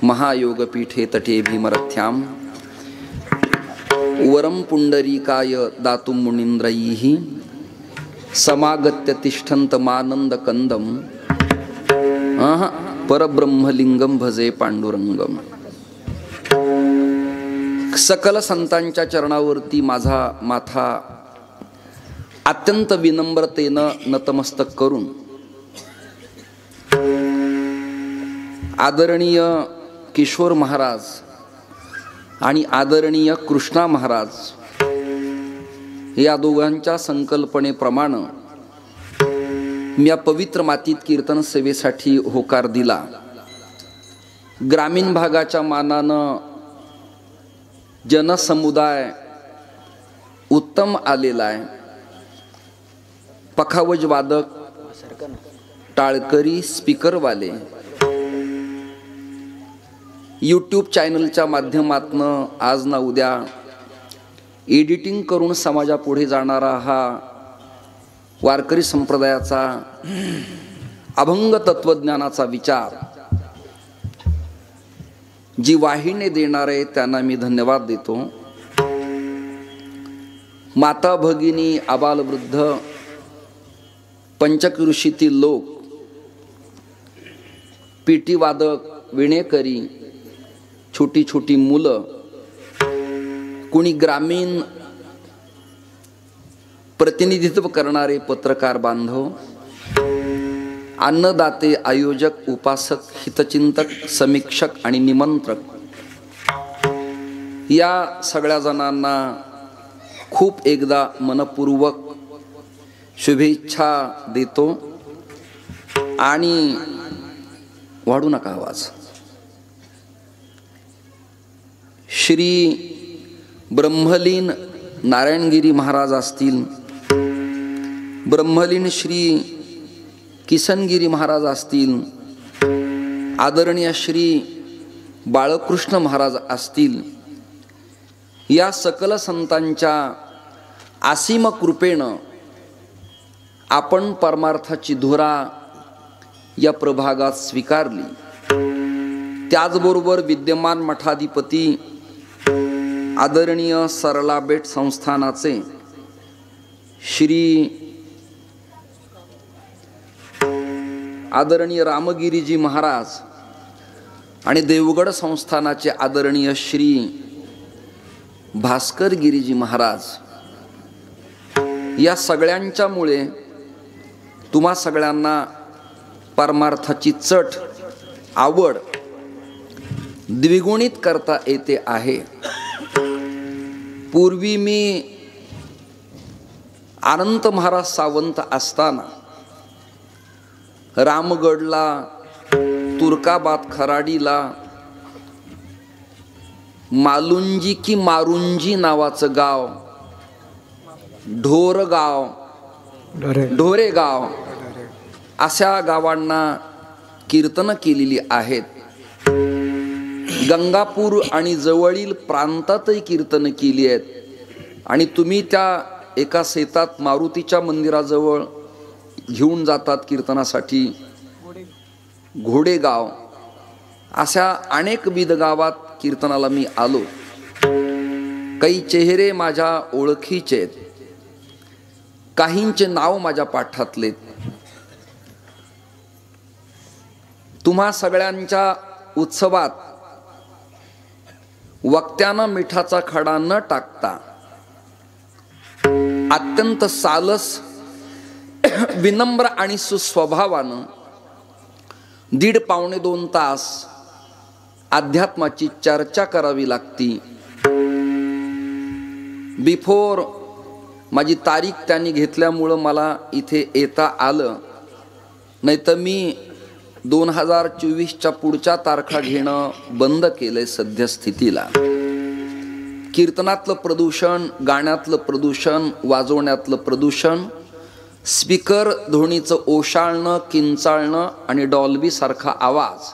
महायोगपीठे तटे भीमरथ्याम वरम पुंडरीकाय दातुं मुनीन्द्रैः समागत्य तिष्ठन्तमानंद कंदम परब्रह्मलिंगम भजे पांडुरंगम. सकल संतांच्या चरणावरती माझा माथा अत्यंत विनम्रतेनं नतमस्तक करून आदरणीय किशोर महाराज आणि आदरणीय कृष्णा महाराज या दोघांच्या संकल्पनेप्रमाणे मी या पवित्र मातीत कीर्तन सेवेसाठी होकार दिला. ग्रामीण भागाच्या मानानं जनसमुदाय उत्तम आलेला आहे. पखावज वादक, टाळकरी, स्पीकरवाले, यूट्यूब चॅनलच्या माध्यमातून आज ना उद्या एडिटिंग करून समाजापुढे जाणारा हा वारकरी संप्रदायाचा अभंग तत्वज्ञानाचा विचार जी वाहिनी देणारे त्यांना मी धन्यवाद देतो. माता भगिनी आबालवृद्ध पंचकृषीतील लोक, पेटी वादक, विणेकरी, छोटी छोटी मुलं, कुणी ग्रामीण प्रतिनिधित्व करणारे पत्रकार बांधव, अन्नदाते, आयोजक, उपासक, हितचिंतक, समीक्षक आणि निमंत्रक या सगळ्या जणांना खूप एकदा मनपूर्वक शुभेच्छा देतो. आणि वाढू नका आवाज. श्री ब्रह्मलीन नारायणगिरी महाराज असतील, ब्रह्मलीन श्री किसनगिरी महाराज असतील, आदरणीय श्री बाळकृष्ण महाराज असतील, या सकल संतांच्या असीम कृपेनं आपण परमार्थाची धुरा या प्रभागात स्वीकारली. त्याचबरोबर विद्यमान मठाधिपती आदरणीय सरलाबेट संस्थानाचे श्री आदरणीय रामगिरीजी महाराज आणि देवगड संस्थानाचे आदरणीय श्री भास्कर गिरीजी महाराज या सगळ्यांच्यामुळे तुम्हा सगळ्यांना परमार्थाची चट, आवड द्विगुणित करता येते आहे. पूर्वी मी अनंत महाराज सावंत असताना रामगडला, तुर्काबाद खराडीला मालुंजी की मारुंजी नावाचं गाव, ढोरेगाव अशा गावांना कीर्तन केलेली आहेत. गंगापूर आणि जवळील प्रांतातही कीर्तन केली आहेत. आणि तुम्ही त्या एका शेतात मारुतीच्या मंदिराजवळ घेऊन जातात कीर्तनासाठी. घोडेगाव अशा अनेक विध गावात कीर्तनाला मी आलो. काही चेहरे माझ्या ओळखीचे, काहींचे नाव माझ्या पाठातले. तुम्हा सगळ्यांच्या उत्सवात वक्त्यानं मिठाचा खडा न टाकता अत्यंत सालस, विनम्र आणि सुस्वभावानं 1.5-2 तास अध्यात्माची चर्चा करावी लागती. बिफोर माझी तारीख त्यांनी घेतल्यामुळं मला इथे येता आलं. नाही तर मी 2024च्या पुढच्या तारखा घेणं बंद केलंय सद्यस्थितीला. कीर्तनातलं प्रदूषण, गाण्यातलं प्रदूषण, वाजवण्यातलं प्रदूषण, स्पीकर ध्वनीचं ओशाळणं, किंचाळणं आणि डॉल्बी सारखा आवाज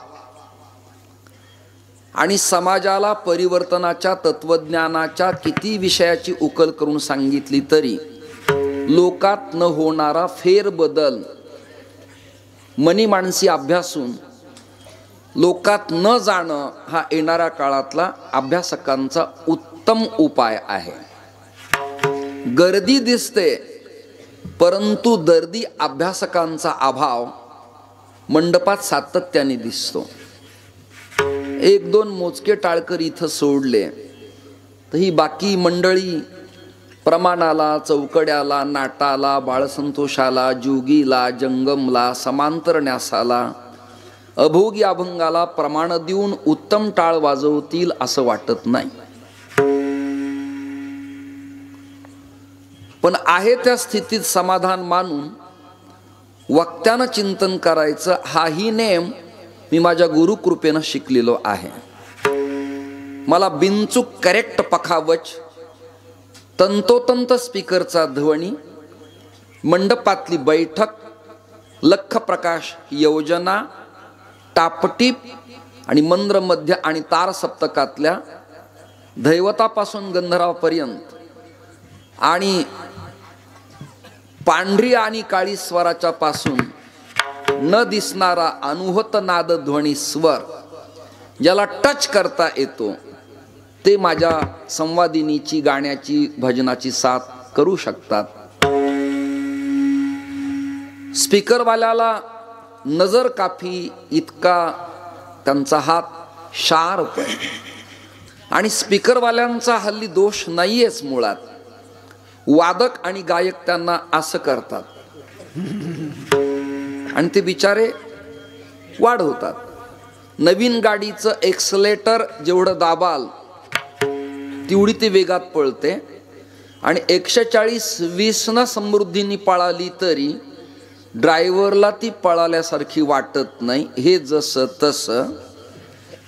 आणि समाजाला परिवर्तनाच्या तत्वज्ञानाच्या किती विषयाची उकल करून सांगितली तरी लोकात न होणारा फेरबदल मनी माणसी अभ्यासून लोकात न जाणं हा येणाऱ्या काळातला अभ्यासकांचा उत्तम उपाय आहे. गर्दी दिसते, परंतु दर्दी अभ्यासकांचा अभाव मंडपात सातत्याने दिसतो. एक दोन मोजके टाळकर इथं सोडले तर ही बाकी मंडळी प्रमाणाला, चौकड्याला, नाटाला, बाळसंतोषाला, जुगीला, जंगमला, समांतर न्यासाला, अभोगी अभंगाला प्रमाण देऊन उत्तम टाळ वाजवतील असं वाटत नाही. पण आहे त्या स्थितीत समाधान मानून वक्त्यानं चिंतन करायचं, हाही नेम मी माझ्या गुरुकृपेनं शिकलेलो आहे. मला बिनचूक करेक्ट पखावच, तंतोतंत स्पीकरचा ध्वनी, मंडपातली बैठक, लख प्रकाश योजना, टापटीप आणि मंद्र मध्य आणि तार सप्तकातल्या दैवतापासून गंधर्वापर्यंत आणि पांढरी आणि काळी स्वराच्या पासून न दिसणारा अनुहत नाद ध्वनी स्वर ज्याला टच करता येतो ते माझ्या संवादिनीची, गाण्याची, भजनाची साथ करू शकतात. स्पीकरवाल्याला नजर काफी इतका त्यांचा हात शार्प आहे. आणि स्पीकरवाल्यांचा हल्ली दोष नाहीयेच मुळात. वादक आणि गायक त्यांना असं करतात आणि ते बिचारे वाढवतात. नवीन गाडीचं एक्सलेटर जेवढं दाबाल तेवढी ती वेगात पळते आणि 140-20 समृद्धीनी पळाली तरी ड्रायव्हरला ती पळाल्यासारखी वाटत नाही. हे जसं तसं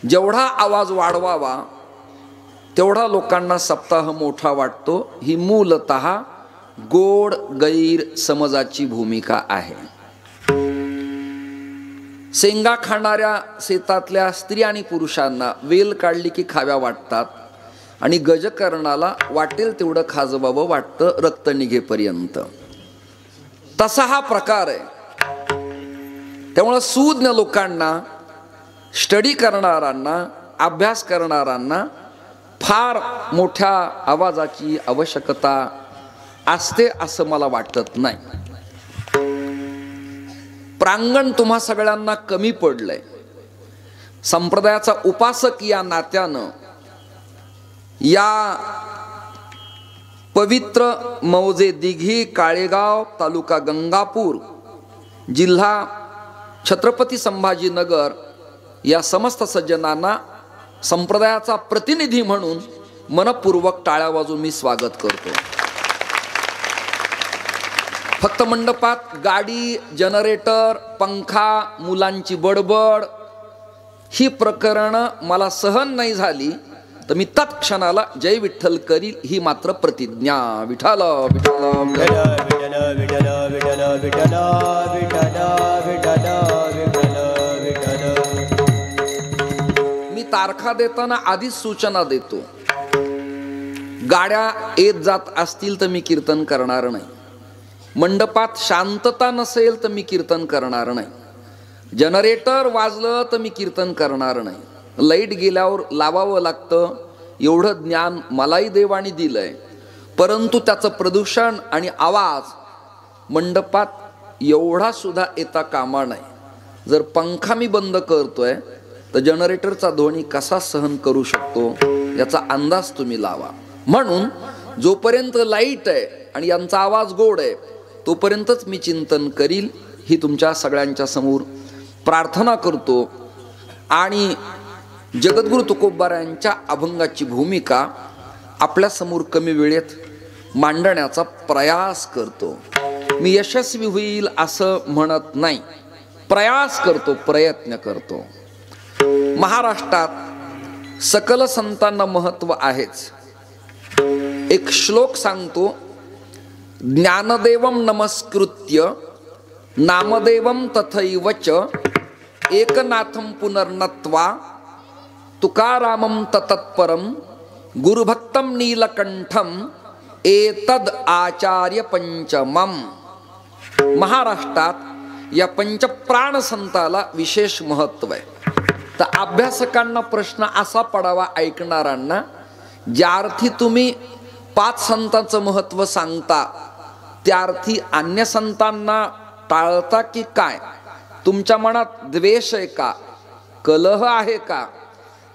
जेवढा आवाज वाढवावा तेवढा लोकांना सप्ताह मोठा वाटतो. ही मूलतः गोड गैर समजाची भूमिका आहे. शेंगा खाणाऱ्या शेतातल्या स्त्री आणि पुरुषांना वेल काढली की खाव्या वाटतात आणि गजकर्णाला वाटेल तेवढं खाजवावं वाटतं रक्त निघेपर्यंत. तसा हा प्रकार आहे. त्यामुळं सुज्ञ लोकांना, स्टडी करणाऱ्यांना, अभ्यास करणाऱ्यांना फार मोठ्या आवाजाची आवश्यकता असते असं मला वाटत नाही. प्रांगण तुम्हा सगळ्यांना कमी पडलंय. संप्रदायाचा उपासक या नात्यानं या पवित्र मौजे दिघी, काळेगाव, तालुका गंगापूर, जिल्हा छत्रपती संभाजीनगर या समस्त सज्जनांना संप्रदायाचा प्रतिनिधी म्हणून मनपूर्वक टाळ्या वाजवून मी स्वागत करतो. फक्त मंडपात गाडी, जनरेटर, पंखा, मुलांची बडबड ही प्रकरणं मला सहन नाही झाली तर मी तत्क्षणाला जय विठ्ठल करील ही मात्र प्रतिज्ञा. विठ्ठल विठ्ठल मी तारखा देताना आधीच सूचना देतो. गाड्या येत जात असतील तर मी कीर्तन करणार नाही. मंडपात शांतता नसेल तर मी कीर्तन करणार नाही. जनरेटर वाजलं तर मी कीर्तन करणार नाही. लाईट गेल्यावर लावावं लागतं एवढं ज्ञान मलाही देवाने दिलंय, परंतु त्याचं प्रदूषण आणि आवाज मंडपात एवढा सुद्धा येता कामा नाही. जर पंखा मी बंद करतोय तर जनरेटरचा ध्वनी कसा सहन करू शकतो याचा अंदाज तुम्ही लावा. म्हणून जोपर्यंत लाईट आहे आणि यांचा आवाज गोड आहे तोपर्यंतच मी चिंतन करील ही तुमच्या सगळ्यांच्या समोर प्रार्थना करतो. आणि जगद्गुरु तुकोबारायांच्या अभंगाची भूमिका आपल्या समोर कमी वेळेत मांडण्याचा प्रयास करतो. मी यशस्वी होईल असं म्हणत नाही, प्रयास करतो, प्रयत्न करतो. महाराष्ट्रात सकल संतांना महत्व आहेच. एक श्लोक सांगतो, ज्ञानदेवम नमस्कृत्य नामदेवम तथैवच एकनाथम पुनर्नत्वा तुकारामम तत्परम गुरुभक्तम नीलकंठम एतद आचार्य पंचमम. महाराष्ट्रात या पंचप्राण संताला विशेष महत्व आहे. तर अभ्यासकांना प्रश्न असा पडावा ऐकणाऱ्यांना, ज्या अर्थी तुम्ही 5 संतांचं महत्व सांगता त्या अर्थी अन्य संतांना टाळता की काय? तुमच्या मनात द्वेष आहे का, कलह आहे का,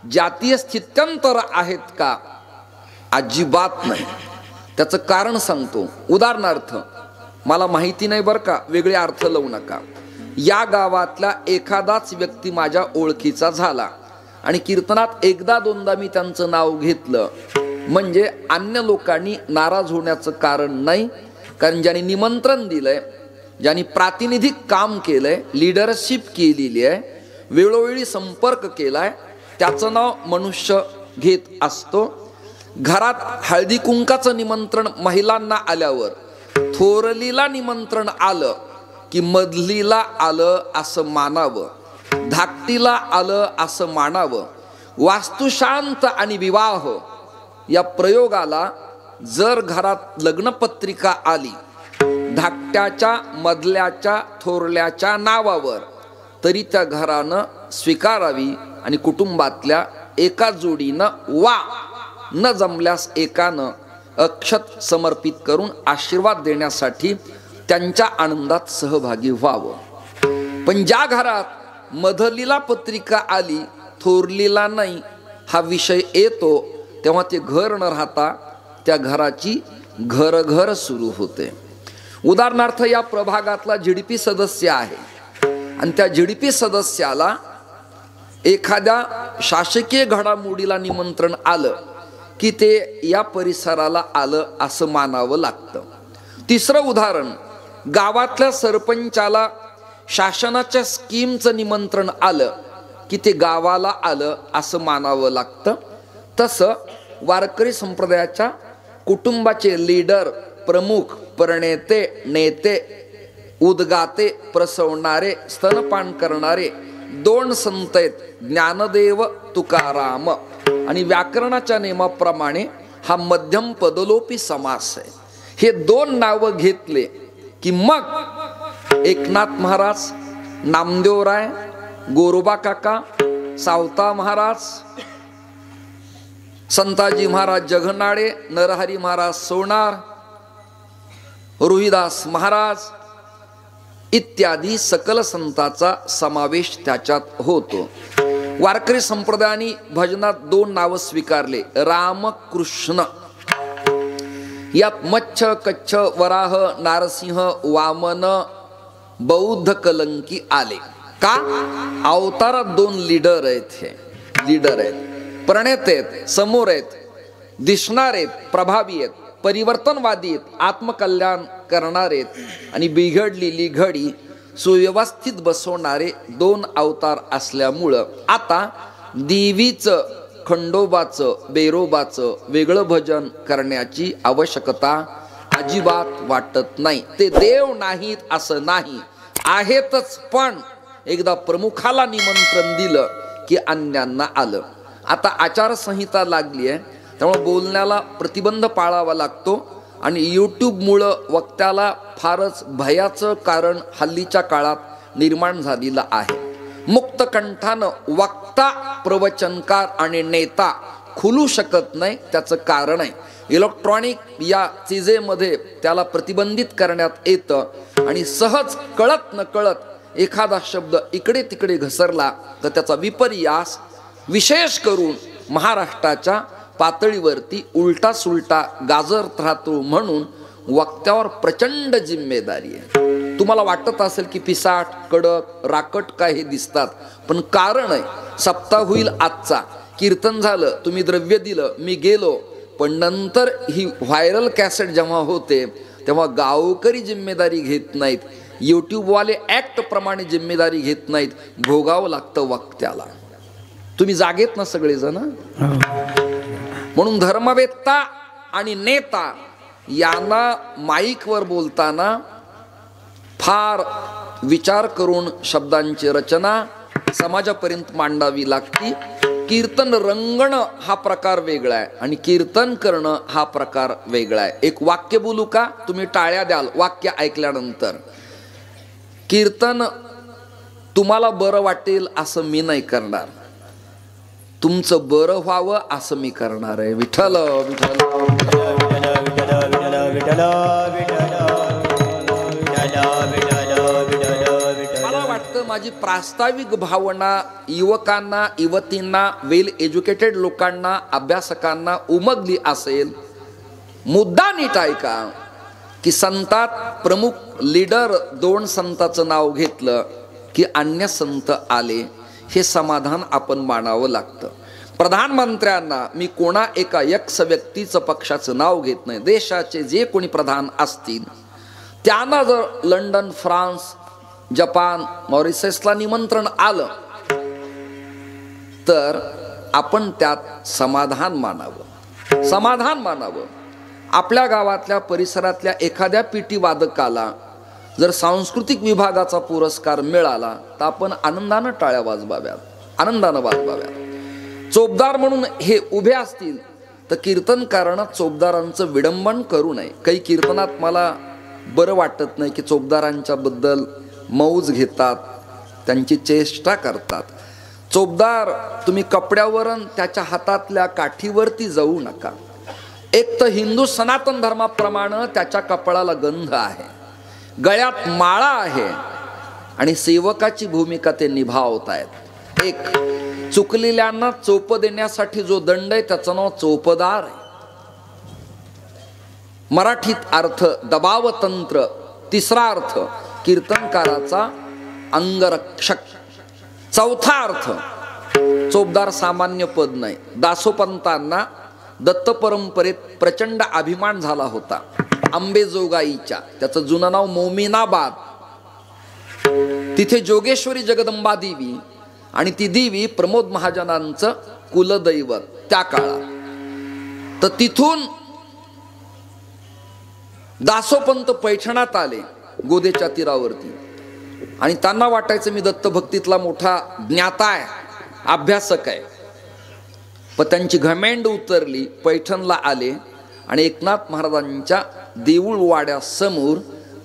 जातीय स्थित्यंतर आहेत का? अजिबात नाही. त्याचं कारण सांगतो. उदाहरणार्थ, मला माहिती नाही बरं का, वेगळे अर्थ लावू नका. या गावातला एखादाच व्यक्ती माझ्या ओळखीचा झाला आणि कीर्तनात एकदा दोनदा मी त्यांचं नाव घेतलं म्हणजे अन्य लोकांनी नाराज होण्याचं कारण नाही. कारण ज्यांनी निमंत्रण दिलंय, ज्यांनी प्रातिनिधिक काम केलंय, लिडरशिप केलेली आहे, वेळोवेळी संपर्क केलाय, त्याचं नाव मनुष्य घेत असतो. घरात हळदी कुंकाचं निमंत्रण महिलांना आल्यावर थोरलीला निमंत्रण आलं की मधलीला आलं असं मानावं, धाकटीला आलं असं मानावं. वास्तुशांत आणि विवाह या प्रयोगाला जर घरात लग्नपत्रिका आली धाकट्याच्या, मधल्याच्या, थोरल्याच्या नावावर, तरी त्या घरानं स्वीकारावी आणि कुटुंबातल्या एका जोडीनं वा न जमल्यास एकानं अक्षत समर्पित करून आशीर्वाद देण्यासाठी त्यांच्या आनंदात सहभागी व्हावं. पण ज्या घरात मधलीला पत्रिका आली थोरलीला नाही हा विषय येतो, तेव्हा ते घर न राहता त्या घराची घर सुरू होते. उदाहरणार्थ, या प्रभागातला जीडीपी सदस्य आहे आणि त्या जीडीपी सदस्याला एखाद्या शासकीय घडामोडीला निमंत्रण आलं की ते या परिसराला आलं असं मानावं लागतं. तिसरं उदाहरण, गावातल्या सरपंचाला शासनाच्या स्कीमचं निमंत्रण आलं की ते गावाला आलं असं मानावं लागतं. तसं वारकरी संप्रदायाच्या कुटुंबाचे लीडर, प्रमुख, प्रणेते, नेते, उद्गाते, प्रसवणारे, स्तनपान करणारे 2 संत आहेत, ज्ञानदेव, तुकाराम. आणि व्याकरणाच्या नियमाप्रमाणे हा मध्यम पदलोपी समास आहे. हे 2 नावं घेतले की मग एकनाथ महाराज, नामदेवराय, गोरोबा काका, सावता महाराज, संताजी महाराज जगनाळे, नरहरी महाराज सोनार, रोहिदास महाराज इत्यादी सकल संतांचा समावेश त्याच्यात होतो. वारकरी संप्रदायाने भजनात 2 नावं स्वीकारले, रामकृष्ण. यात मच्छ, कच्छ, वराह, नारसिंह, वामन, बौद्ध कलंकी आले. का? अवतारात 2 लीडर आहेत. हे लीडर आहेत, प्रणेते आहेत, समोर आहेत, दिसणार आहेत, प्रभावी आहेत, परिवर्तनवादी आहेत, आत्मकल्याण करणारे आहेत आणि बिघडलेली घडी सुव्यवस्थित बसवणारे 2 अवतार असल्यामुळं आता देवीचं, खंडोबाचं, बेरोबाचं वेगळं भजन करण्याची आवश्यकता अजिबात वाटत नाही. ते देव नाहीत असं नाही, आहेतच, पण एकदा प्रमुखाला निमंत्रण दिलं की अन्यांना आलं. आता आचारसंहिता लागली आहे, त्यामुळे बोलण्याला प्रतिबंध पाळावा लागतो आणि यूट्यूबमुळं वक्त्याला फारच भयाचं कारण हल्लीच्या काळात निर्माण झालेलं आहे. मुक्त कंठानं वक्ता, प्रवचनकार आणि नेता खुलू शकत नाही. त्याचं कारण आहे इलेक्ट्रॉनिक या चीजेमध्ये त्याला प्रतिबंधित करण्यात येतं आणि सहज कळत न कळत एखादा शब्द इकडे तिकडे घसरला तर त्याचा विपर्यास विशेष करून महाराष्ट्राच्या पातळीवरती उलटा सुलटा गाजरत राहतो. म्हणून वक्त्यावर प्रचंड जिम्मेदारी आहे. तुम्हाला वाटत असेल की पिसाट, कडक, राकट काय हे दिसतात, पण कारण आहे. सप्ताह होईल आजचा, कीर्तन झालं, तुम्ही द्रव्य दिलं, मी गेलो, पण नंतर ही व्हायरल कॅसेट जेव्हा होते तेव्हा गावकरी जिम्मेदारी घेत नाहीत, यूट्यूबवाले ऍक्ट प्रमाणे जिम्मेदारी घेत नाहीत, भोगावं लागतं वक्त्याला. तुम्ही जागेत ना सगळेजण. म्हणून धर्मवेत्ता आणि नेता यांना माईकवर बोलताना फार विचार करून शब्दांची रचना समाजापर्यंत मांडावी लागती. कीर्तन रंगणं हा प्रकार वेगळा आहे आणि कीर्तन करणं हा प्रकार वेगळा आहे. एक वाक्य बोलू का? तुम्ही टाळ्या द्याल वाक्य ऐकल्यानंतर. कीर्तन तुम्हाला बरं वाटेल असं मी नाही करणार. तुमचं बरं व्हावं असं मी करणार आहे. विठ्ठल विठ्ठल मला वाटतं माझी प्रास्ताविक भावना युवकांना, युवतींना, वेल एज्युकेटेड लोकांना, अभ्यासकांना उमगली असेल. मुद्दा नीट ऐका की संतात प्रमुख लीडर 2 संतांचं नाव घेतलं की अन्य संत आले. हे समाधान आपण मानावं लागतं. प्रधानमंत्र्यांना मी कोणा एका यक्ष व्यक्तीचं पक्षाचं नाव घेत नाही. देशाचे जे कोणी प्रधान असतील त्यांना जर लंडन, फ्रान्स, जपान, मॉरिशसला निमंत्रण आलं तर आपण त्यात समाधान मानावं. समाधान मानावं. आपल्या गावातल्या परिसरातल्या एखाद्या पेटी वादकाला जर सांस्कृतिक विभागाचा पुरस्कार मिळाला तर आपण आनंदानं टाळ्या वाजवाव्यात, आनंदानं वाजवाव्यात. चोपदार म्हणून हे उभे असतील तर कीर्तनकारांना चोपदारांचं विडंबन करू नये. काही कीर्तनात मला बरं वाटत नाही की चोपदारांच्या बद्दल मौज घेतात, त्यांची चेष्टा करतात. चोपदार तुम्ही कपड्यावर त्याच्या हातातल्या काठीवरती जाऊ नका. एक तर हिंदू सनातन धर्माप्रमाणे त्याच्या कपडाला गंध आहे, गळ्यात माळा आहे आणि सेवकाची भूमिका ते निभावत आहेत. एक चुकलेल्यांना चोप देण्यासाठी जो दंड आहे त्याचं नाव चोपदार आहे. मराठीत अर्थ दबाव तंत्र. तिसरा अर्थ कीर्तनकाराचा अंगरक्षक. चौथा अर्थ चोपदार सामान्य पद नाही. दासोपंतांना दत्त परंपरेत प्रचंड अभिमान झाला होता. अंबेजोगाईच्या, त्याचं जुनं नाव मोमिनाबाद, तिथे जोगेश्वरी जगदंबा देवी आणि ती देवी प्रमोद महाजनांचं कुलदैवत त्या काळात. तर तिथून दासोपंत पैठणात आले गोदेच्या तीरावरती आणि त्यांना वाटायचं मी दत्तभक्तीतला मोठा ज्ञाता आहे, अभ्यासक आहे. पण त्यांची घमेंड उतरली. पैठणला आले आणि एकनाथ महाराजांच्या देऊळ वाड्यासमोर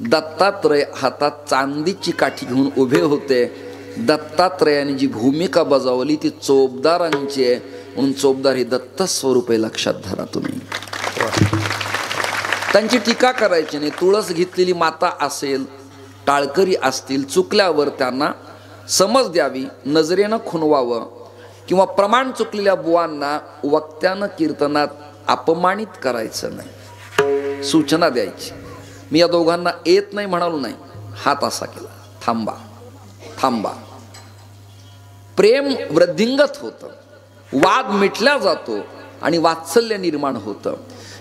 दत्तात्रय हातात चांदीची काठी घेऊन उभे होते. दत्तात्रयाने जी भूमिका बजावली ती चोपदारांची आहे म्हणून चोपदार हे दत्त स्वरूप आहे, लक्षात धरा तुम्ही. त्यांची टीका करायची नाही. तुळस घेतलेली माता असेल, टाळकरी असतील, चुकल्यावर त्यांना समज द्यावी, नजरेनं खुणवावं किंवा प्रमाण चुकलेल्या बुवांना वक्त्यानं कीर्तनात अपमानित करायचं नाही, सूचना द्यायची. मी या दोघांना येत नाही म्हणालो नाही, हात असा केला, थांबा थांबा. प्रेम वृद्धिंगत होतं, वाद मिटला जातो आणि वात्सल्य निर्माण होतं.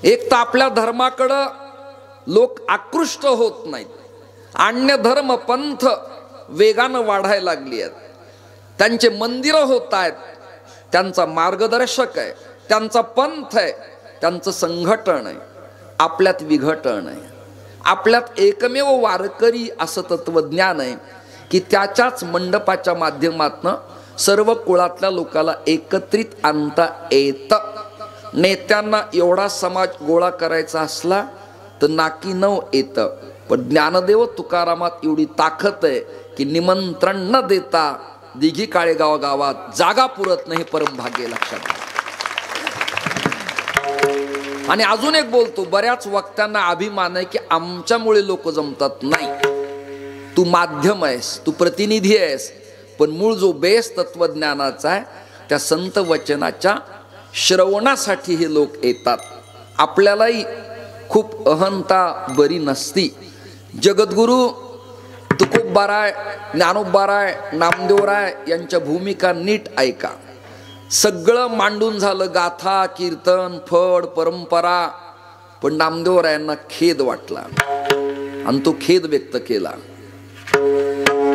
एक तर आपल्या धर्माकडं लोक आकृष्ट होत नाहीत. अन्य धर्म पंथ वेगानं वाढायला लागली आहेत. त्यांचे मंदिरं होत आहेत, त्यांचा मार्गदर्शक आहे, त्यांचा पंथ आहे, त्यांचं संघटन आहे. आपल्यात विघटन आहे. आपल्यात एकमेव वारकरी असं तत्वज्ञान आहे की त्याच्याच मंडपाच्या माध्यमातनं सर्व कुळातल्या लोकांना एकत्रित आणता येतं. नेत्यांना एवढा समाज गोळा करायचा असला तर नाकी नऊ येतं. पण ज्ञानदेव तुकारामात एवढी ताकद आहे की निमंत्रण न देता दिघी काळेगाव गावात जागा पुरत नाही, परमभाग्य, लक्षात. आणि अजून एक बोलतो, बऱ्याच वक्त्यांना अभिमान आहे की आमच्यामुळे लोक जमतात. नाही, तू माध्यम आहेस, तू प्रतिनिधी आहेस, पण मूळ जो बेस तत्वज्ञानाचा आहे त्या संत वचनाच्या श्रवणासाठी हे लोक येतात. आपल्यालाही खूप अहंता बरी नसती. जगद्गुरु तुकोबाराय, ज्ञानोबाराय, नामदेवराय यांच्या भूमिका नीट ऐका. सगळं मांडून झालं, गाथा, कीर्तन, फड, परंपरा, पण नामदेवरायांना खेद वाटला आणि तो खेद व्यक्त केला.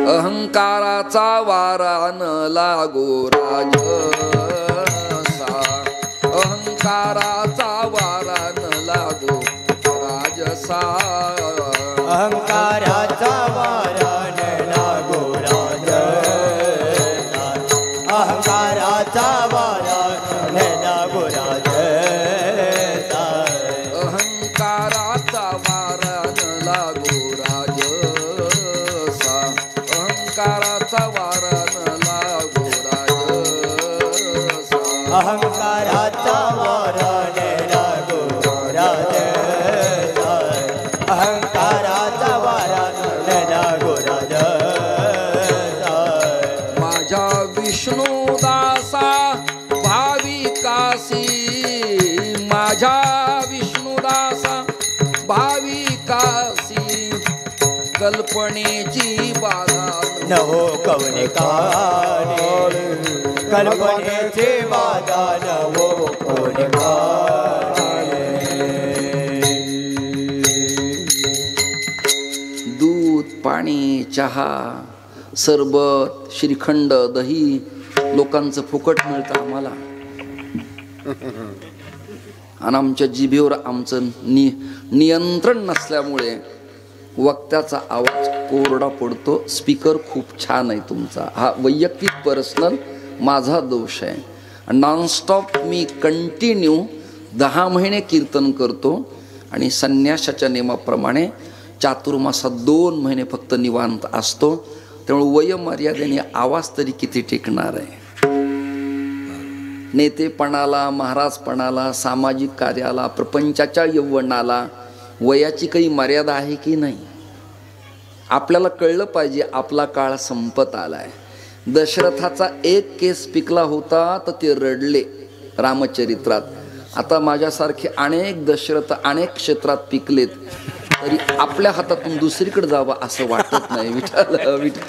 अहंकाराचा वारा न लागो राजसा, अहंकाराचा वारा न लागो राजसा, अहंकाराचा वारा न लागो राजसा, अहंकाराचा वारा न लागो राजसा, अहंकाराचा वारा न लागो राजसा, अहंकाराचा वारा न लागो राजसा. अहंकाराचा वारा नेला गोराज अहंकाराचा वारा नेला गोराज माझ्या विष्णुदासा भाविकासी माझ्या विष्णुदासा भाविकासी कल्पनेची बाधा न हो कवने काने कल्पनेचे बाधा न हो कवने काने दूध पाणी चहा सरबत श्रीखंड दही लोकांचं फुकट मिळतं आम्हाला आणि आमच्या जिभेवर आमचं नियंत्रण नसल्यामुळे वक्त्याचा आवाज कोरडा पडतो. स्पीकर खूप छान आहे तुमचा. हा वैयक्तिक पर्सनल माझा दोष आहे. नॉनस्टॉप मी कंटिन्यू 10 महिने कीर्तन करतो आणि संन्यासाच्या नियमाप्रमाणे चातुर्मासात 2 महिने फक्त निवांत असतो. त्यामुळे वयोमर्यादेने आवाज तरी किती टिकणार आहे. नेतेपणाला महाराजपणाला सामाजिक कार्याला प्रपंचाच्या यौवनाला वयाची काही मर्यादा आहे की नाही. आपल्याला कळलं पाहिजे आपला काळ संपत आलाय. दशरथाचा एक केस पिकला होता तर ते रडले रामचरित्रात. आता माझ्यासारखे अनेक दशरथ अनेक क्षेत्रात पिकलेत तरी आपल्या हातातून दुसरीकडे जावं असं वाटत नाही. विठ्ठल विठ्ठल.